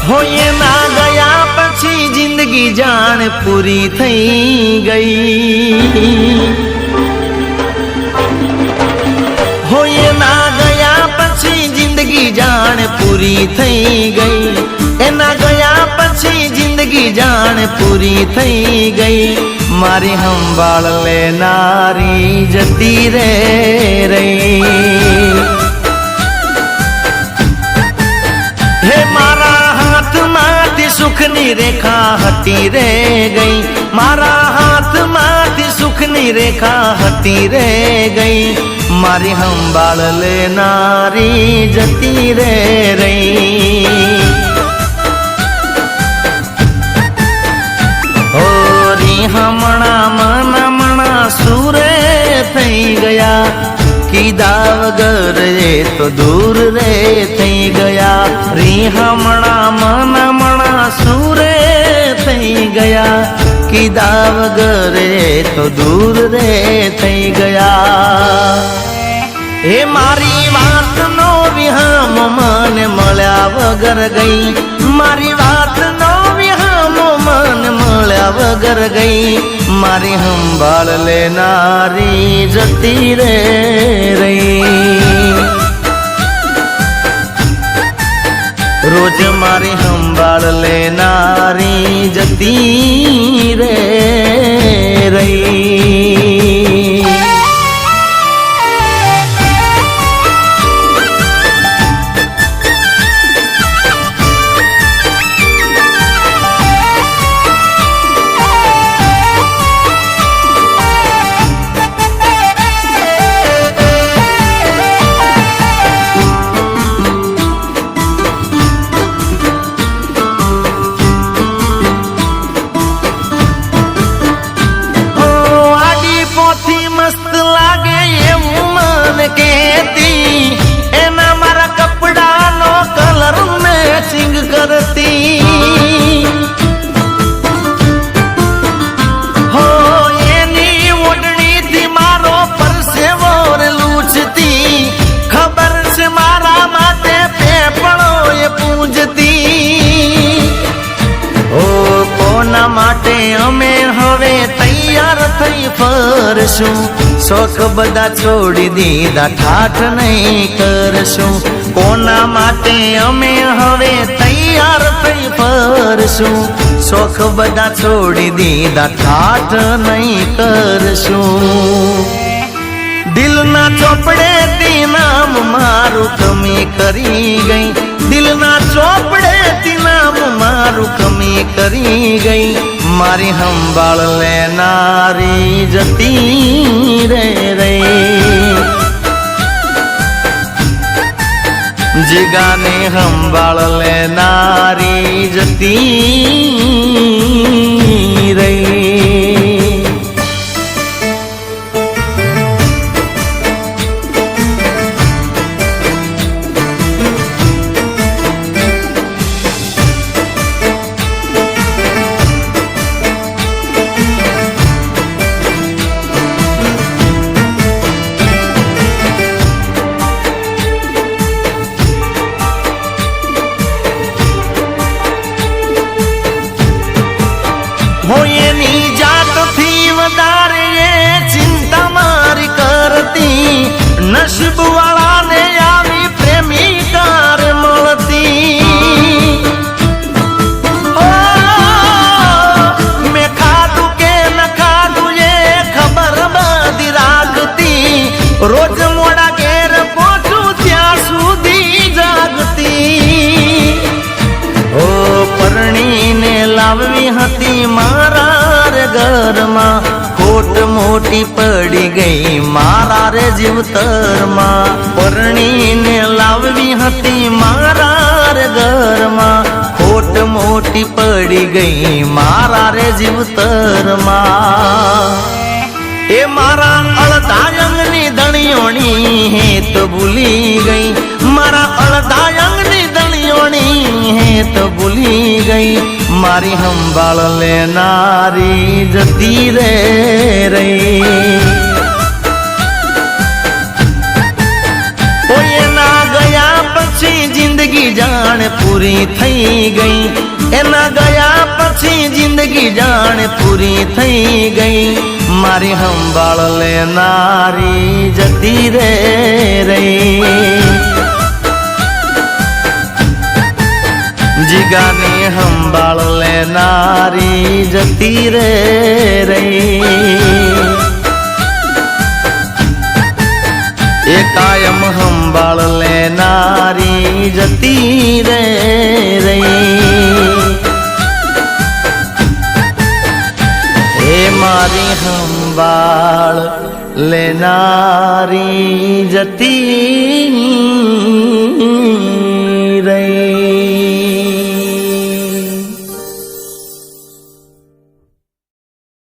હોય ના ગયા પછી જિંદગી જાણ પૂરી થઈ ગઈ, હોય ના ગયા પછી જિંદગી જાણ પૂરી થઈ ગઈ, એના ગયા પછી જિંદગી જાણ પૂરી થઈ ગઈ, મારી સંભાળ લેનારી જતી રે રહી। હે મારા હાથમાંથી સુખની રેખા હટી રે ગઈ, મારા હાથમાંથી સુખની રેખા હટી રે ગઈ, મારી સંભાળ લેનારી જતી રે રહી। હમણાં સુરે થઈ ગયા, કીધા વગર એ તો દૂર રે થઈ ગયા, હમણાં સુરે થઈ ગયા, કીધા વગર એ તો દૂર રે થઈ ગયા। હે મારી વાત નો વિહામ મને મળ્યા વગર ગઈ, મારી વાત નો વિહામ મને મળ્યા વગર ગઈ, મારી સંભાળ લેનારી જતી રે રહી। રોજ મારી સંભાળ લેનારી જતી રે રહી। મસ્ત લાગે એવું મન કહેતી, એના મારા કપડાનો કલર મેચિંગ કરતી, હો એની ઓઢણીથી મારો પરસેવો લૂછતી, ખબર છે મારા માટે પેપળો એ પૂજતી, ઓ કોના માટે અમે હવે તૈયાર થઈ ફરશું, શોખ બધા છોડી દીધા ઠાઠ નહીં કરશું, કોના માટે અમે હવે તૈયાર થઈ ફરશું, શોખ બધા છોડી દીધા ઠાઠ નહીં કરશું। દિલના ચોપડેથી નામ મારું કમી કરી ગઈ, દિલના ચોપડેથી નામ મારું કમી કરી ગઈ, મારી સંભાળ લેનારી જતી રે રહી। જીગાને સંભાળ લેનારી જતી રહી। હોય એની જાતથી વધારે એ ચિંતા મારી કરતી, નસીબ વાળાને આવી પ્રેમિકાર મળતી, મેં ખાધું કે ન ખાધું એ ખબર બધી રાખતી, રોજ મોડા ઘેર પહોંચું ત્યાં સુધી જાગતી, ઓ પરણીને લાવવી હતી મારા રે ઘરમાં, ખોટ મોટી પડી ગઈ મારા રે જીવતરમાં, પરણીને લાવવી હતી મારા રે ઘરમાં, ખોટ મોટી પડી ગઈ મારા રે જીવતરમાં। એ મારા અડધા અંગની દણિયોણી હે તો ભૂલી ગઈ, મારા અડધા અંગની દણિયોણી હે તો ભૂલી ગઈ, મારી સંભાળ લેનારી જતી રે રહી। કોઈ ના ગયા પછી જિંદગી જાણ પૂરી થઈ ગઈ એના ગયા પછી જિંદગી જાણ પૂરી થઈ ગઈ મારી સંભાળ લેનારી જતી રે રહી જીગાની સંભાળ લેનારી જતી રે રહી એ કાયમ સંભાળ લેનારી જતી રે રહી એ મારી સંભાળ લેનારી જતી